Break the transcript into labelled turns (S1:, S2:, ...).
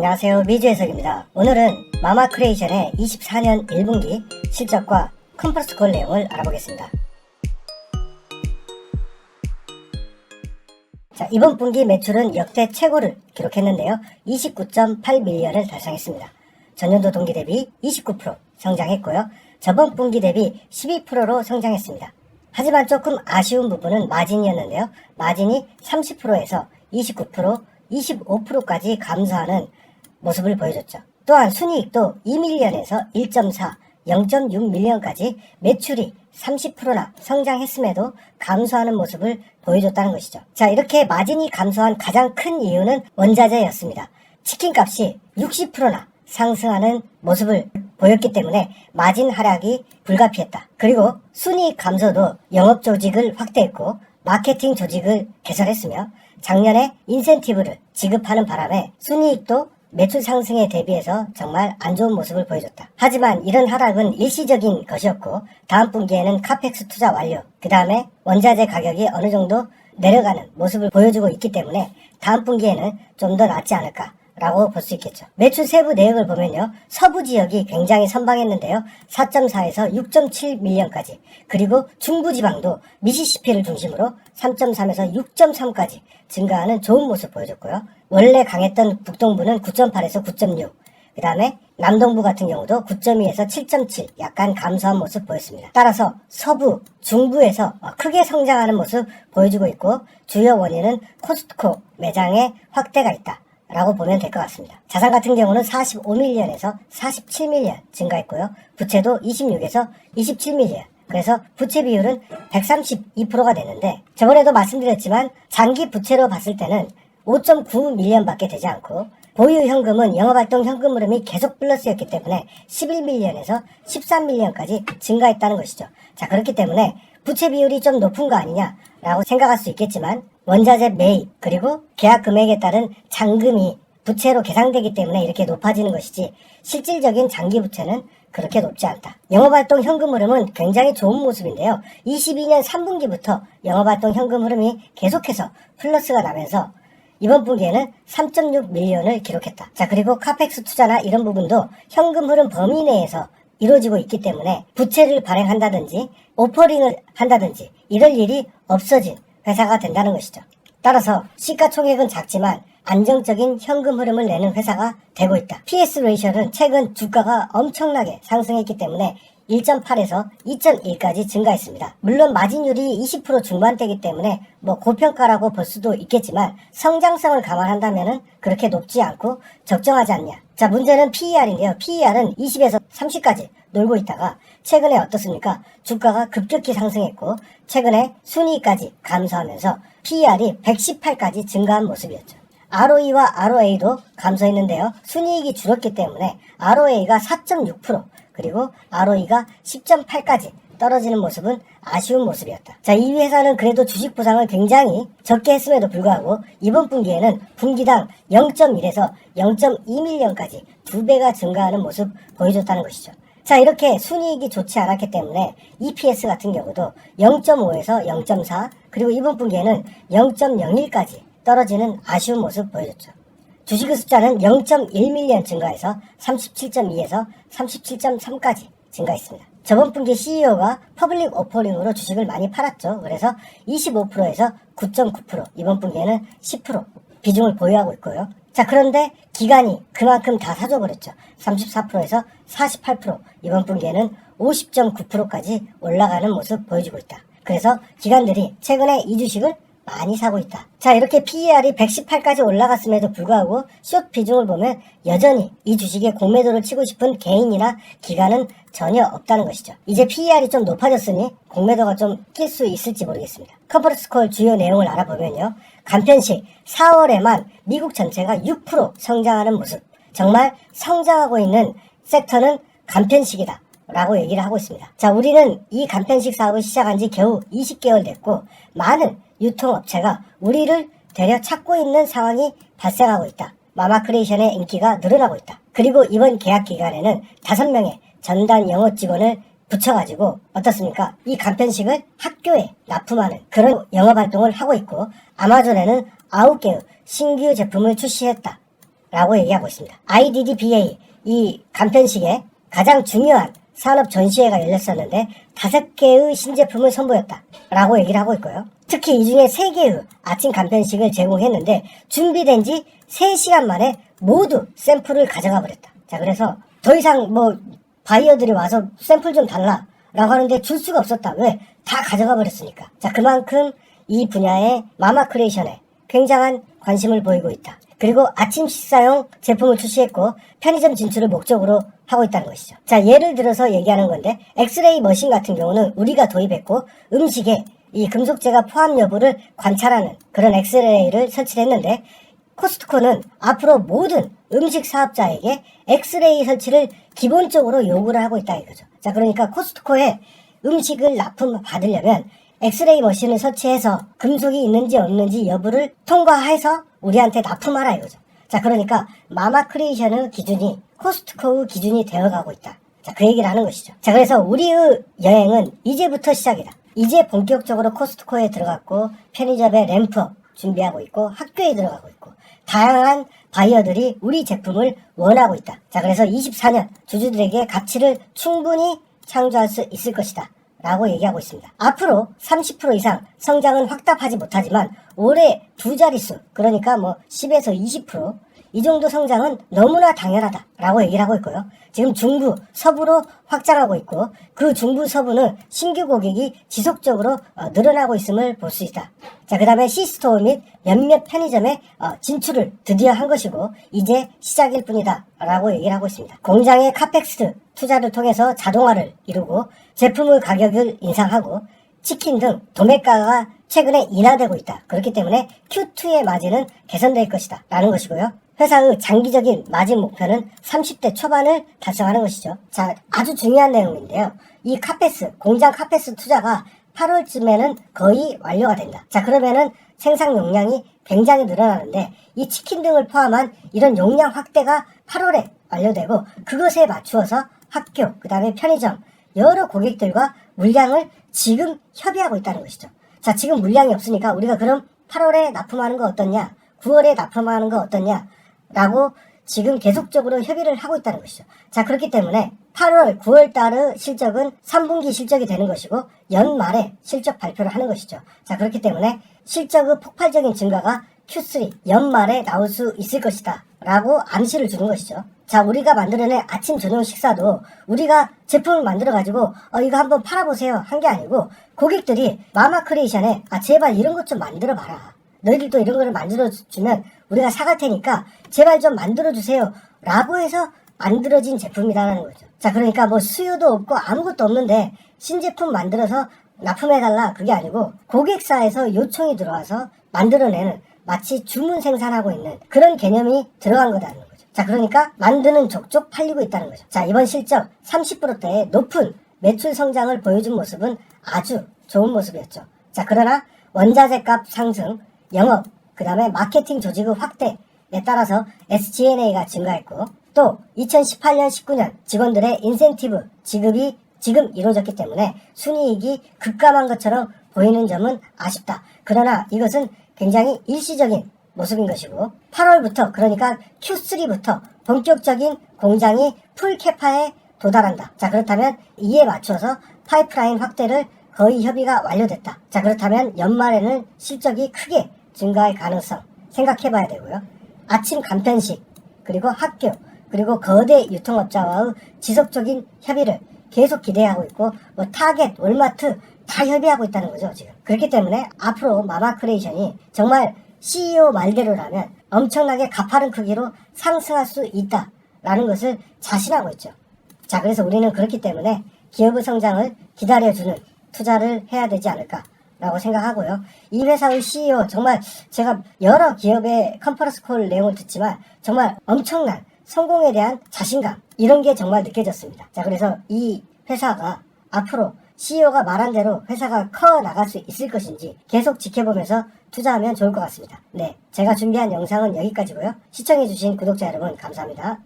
S1: 안녕하세요, 미주 해석입니다. 오늘은 마마크리에이션의 24년 1분기 실적과 컨퍼런스 콜 내용을 알아보겠습니다. 자, 이번 분기 매출은 역대 최고를 기록했는데요. 29.8밀리언을 달성했습니다. 전년도 동기 대비 29% 성장했고요. 저번 분기 대비 12%로 성장했습니다. 하지만 조금 아쉬운 부분은 마진이었는데요. 마진이 30%에서 29%, 25%까지 감소하는 모습을 보여줬죠. 또한 순이익도 2밀리언에서 1.4, 0.6밀리언까지 매출이 30%나 성장했음에도 감소하는 모습을 보여줬다는 것이죠. 자, 이렇게 마진이 감소한 가장 큰 이유는 원자재였습니다. 치킨값이 60%나 상승하는 모습을 보였기 때문에 마진 하락이 불가피했다. 그리고 순이익 감소도 영업 조직을 확대했고 마케팅 조직을 개설했으며 작년에 인센티브를 지급하는 바람에 순이익도 매출 상승에 대비해서 정말 안 좋은 모습을 보여줬다. 하지만 이런 하락은 일시적인 것이었고 다음 분기에는 카펙스 투자 완료, 그 다음에 원자재 가격이 어느 정도 내려가는 모습을 보여주고 있기 때문에 다음 분기에는 좀 더 낫지 않을까 라고 볼 수 있겠죠. 매출 세부 내역을 보면요. 서부 지역이 굉장히 선방했는데요. 4.4에서 6.7밀리언까지, 그리고 중부지방도 미시시피를 중심으로 3.3에서 6.3까지 증가하는 좋은 모습 보여줬고요. 원래 강했던 북동부는 9.8에서 9.6, 그 다음에 남동부 같은 경우도 9.2에서 7.7 약간 감소한 모습 보였습니다. 따라서 서부, 중부에서 크게 성장하는 모습 보여주고 있고 주요 원인은 코스트코 매장의 확대가 있다 라고 보면 될 것 같습니다. 자산 같은 경우는 45밀리언에서 47밀리언 증가했고요. 부채도 26에서 27밀리언. 그래서 부채 비율은 132%가 되는데 저번에도 말씀드렸지만 장기 부채로 봤을 때는 5.9밀리언 밖에 되지 않고 보유 현금은 영업활동 현금 흐름이 계속 플러스였기 때문에 11밀리언에서 13밀리언까지 증가했다는 것이죠. 자, 그렇기 때문에 부채 비율이 좀 높은 거 아니냐라고 생각할 수 있겠지만 원자재 매입 그리고 계약 금액에 따른 잔금이 부채로 계상되기 때문에 이렇게 높아지는 것이지 실질적인 장기 부채는 그렇게 높지 않다. 영업활동 현금 흐름은 굉장히 좋은 모습인데요. 22년 3분기부터 영업활동 현금 흐름이 계속해서 플러스가 나면서 이번 분기에는 3.6밀리언을 기록했다. 자, 그리고 카펙스 투자나 이런 부분도 현금 흐름 범위 내에서 이루어지고 있기 때문에 부채를 발행한다든지 오퍼링을 한다든지 이럴 일이 없어진 회사가 된다는 것이죠. 따라서 시가총액은 작지만 안정적인 현금 흐름을 내는 회사가 되고 있다. PS 레이셔는 최근 주가가 엄청나게 상승했기 때문에 1.8에서 2.1까지 증가했습니다. 물론 마진율이 20% 중반대이기 때문에 고평가라고 볼 수도 있겠지만 성장성을 감안한다면 그렇게 높지 않고 적정하지 않냐. 자, 문제는 PER인데요. PER은 20에서 30까지 놀고 있다가 최근에 어떻습니까? 주가가 급격히 상승했고 최근에 순이익까지 감소하면서 PER이 118까지 증가한 모습이었죠. ROE와 ROA도 감소했는데요. 순이익이 줄었기 때문에 ROA가 4.6%, 그리고 ROE가 10.8까지 떨어지는 모습은 아쉬운 모습이었다. 자, 이 회사는 그래도 주식 보상을 굉장히 적게 했음에도 불구하고 이번 분기에는 분기당 0.1에서 0.2밀리언까지 2배가 증가하는 모습 보여줬다는 것이죠. 자, 이렇게 순이익이 좋지 않았기 때문에 EPS 같은 경우도 0.5에서 0.4, 그리고 이번 분기에는 0.01까지 떨어지는 아쉬운 모습 보여줬죠. 주식의 숫자는 0.1밀리언 증가해서 37.2에서 37.3까지 증가했습니다. 저번 분기 CEO가 퍼블릭 오퍼링으로 주식을 많이 팔았죠. 그래서 25%에서 9.9%, 이번 분기에는 10% 비중을 보유하고 있고요. 자, 그런데 기관이 그만큼 다 사줘버렸죠. 34%에서 48%, 이번 분기에는 50.9%까지 올라가는 모습 보여주고 있다. 그래서 기관들이 최근에 이 주식을 많이 사고 있다. 자, 이렇게 PER이 118까지 올라갔음에도 불구하고 숏 비중을 보면 여전히 이 주식에 공매도를 치고 싶은 개인이나 기관은 전혀 없다는 것이죠. 이제 PER이 좀 높아졌으니 공매도가 좀 낄 수 있을지 모르겠습니다. 컨퍼런스 콜 주요 내용을 알아보면요. 간편식 4월에만 미국 전체가 6% 성장하는 모습. 정말 성장하고 있는 섹터는 간편식이다 라고 얘기를 하고 있습니다. 자, 우리는 이 간편식 사업을 시작한 지 겨우 20개월 됐고 많은 유통업체가 우리를 되려 찾고 있는 상황이 발생하고 있다. 마마크리에이션의 인기가 늘어나고 있다. 그리고 이번 계약 기간에는 5명의 전담 영어 직원을 붙여가지고 어떻습니까? 이 간편식을 학교에 납품하는 그런 영업활동을 하고 있고 아마존에는 9개의 신규 제품을 출시했다 라고 얘기하고 있습니다. IDDBA 이 간편식의 가장 중요한 산업 전시회가 열렸었는데 5개의 신제품을 선보였다 라고 얘기를 하고 있고요. 특히 이 중에 3개의 아침 간편식을 제공했는데 준비된 지 3시간 만에 모두 샘플을 가져가 버렸다. 자, 그래서 더 이상 바이어들이 와서 샘플 좀 달라 라고 하는데 줄 수가 없었다. 왜? 다 가져가 버렸으니까. 자, 그만큼 이 분야의 마마 크리에이션에 굉장한 관심을 보이고 있다. 그리고 아침 식사용 제품을 출시했고 편의점 진출을 목적으로 하고 있다는 것이죠. 자, 예를 들어서 얘기하는 건데 엑스레이 머신 같은 경우는 우리가 도입했고 음식에 이 금속재가 포함 여부를 관찰하는 그런 엑스레이를 설치를 했는데 코스트코는 앞으로 모든 음식 사업자에게 엑스레이 설치를 기본적으로 요구를 하고 있다 이거죠. 자, 그러니까 코스트코에 음식을 납품 받으려면 엑스레이 머신을 설치해서 금속이 있는지 없는지 여부를 통과해서 우리한테 납품하라 이거죠. 자, 그러니까 마마 크리에이션의 기준이 코스트코의 기준이 되어가고 있다. 자, 그 얘기를 하는 것이죠. 자, 그래서 우리의 여행은 이제부터 시작이다. 이제 본격적으로 코스트코에 들어갔고 편의점에 램프업 준비하고 있고 학교에 들어가고 있고 다양한 바이어들이 우리 제품을 원하고 있다. 자, 그래서 24년 주주들에게 가치를 충분히 창조할 수 있을 것이다 라고 얘기하고 있습니다. 앞으로 30% 이상 성장은 확답하지 못하지만 올해 2자릿수, 그러니까 10에서 20% 이 정도 성장은 너무나 당연하다 라고 얘기를 하고 있고요. 지금 중부, 서부로 확장하고 있고 그 중부, 서부는 신규 고객이 지속적으로 늘어나고 있음을 볼 수 있다. 자, 그 다음에 C스토어 및 몇몇 편의점에 진출을 드디어 한 것이고 이제 시작일 뿐이다 라고 얘기를 하고 있습니다. 공장의 카펙스 투자를 통해서 자동화를 이루고 제품의 가격을 인상하고 치킨 등 도매가가 최근에 인하되고 있다. 그렇기 때문에 Q2의 마진은 개선될 것이다 라는 것이고요. 회사의 장기적인 마진 목표는 30대 초반을 달성하는 것이죠. 자, 아주 중요한 내용인데요. 이 카페스, 공장 카페스 투자가 8월쯤에는 거의 완료가 된다. 자, 그러면은 생산 용량이 굉장히 늘어나는데 이 치킨 등을 포함한 이런 용량 확대가 8월에 완료되고 그것에 맞추어서 학교, 그 다음에 편의점, 여러 고객들과 물량을 지금 협의하고 있다는 것이죠. 자, 지금 물량이 없으니까 우리가 그럼 8월에 납품하는 거 어떻냐? 9월에 납품하는 거 어떻냐? 라고 지금 계속적으로 협의를 하고 있다는 것이죠. 자, 그렇기 때문에 8월, 9월 달의 실적은 3분기 실적이 되는 것이고 연말에 실적 발표를 하는 것이죠. 자, 그렇기 때문에 실적의 폭발적인 증가가 Q3 연말에 나올 수 있을 것이다 라고 암시를 주는 것이죠. 자, 우리가 만들어낸 아침 저녁 식사도 우리가 제품을 만들어 가지고 이거 한번 팔아보세요 한 게 아니고 고객들이 마마 크리에이션에 제발 이런 것 좀 만들어 봐라. 너희들도 이런 거를 만들어주면 우리가 사갈 테니까 제발 좀 만들어주세요 라고 해서 만들어진 제품이라는 거죠. 자, 그러니까 수요도 없고 아무것도 없는데 신제품 만들어서 납품해달라 그게 아니고 고객사에서 요청이 들어와서 만들어내는 마치 주문 생산하고 있는 그런 개념이 들어간 거라는 거죠. 자, 그러니까 만드는 족족 팔리고 있다는 거죠. 자, 이번 실적 30%대의 높은 매출 성장을 보여준 모습은 아주 좋은 모습이었죠. 자, 그러나 원자재 값 상승, 영업, 그 다음에 마케팅 조직의 확대에 따라서 SG&A가 증가했고 또 2018년 19년 직원들의 인센티브 지급이 지금 이루어졌기 때문에 순이익이 급감한 것처럼 보이는 점은 아쉽다. 그러나 이것은 굉장히 일시적인 모습인 것이고 8월부터 그러니까 Q3부터 본격적인 공장이 풀 캐파에 도달한다. 자, 그렇다면 이에 맞춰서 파이프라인 확대를 거의 협의가 완료됐다. 자, 그렇다면 연말에는 실적이 크게 증가할 가능성 생각해봐야 되고요. 아침 간편식, 그리고 학교, 그리고 거대 유통업자와의 지속적인 협의를 계속 기대하고 있고 타겟, 월마트 다 협의하고 있다는 거죠 지금. 그렇기 때문에 앞으로 마마 크리에이션이 정말 CEO 말대로라면 엄청나게 가파른 크기로 상승할 수 있다라는 것을 자신하고 있죠. 자, 그래서 우리는 그렇기 때문에 기업의 성장을 기다려주는 투자를 해야 되지 않을까 라고 생각하고요. 이 회사의 CEO 정말 제가 여러 기업의 컨퍼런스 콜 내용을 듣지만 정말 엄청난 성공에 대한 자신감 이런 게 정말 느껴졌습니다. 자, 그래서 이 회사가 앞으로 CEO가 말한 대로 회사가 커 나갈 수 있을 것인지 계속 지켜보면서 투자하면 좋을 것 같습니다. 네, 제가 준비한 영상은 여기까지고요. 시청해주신 구독자 여러분 감사합니다.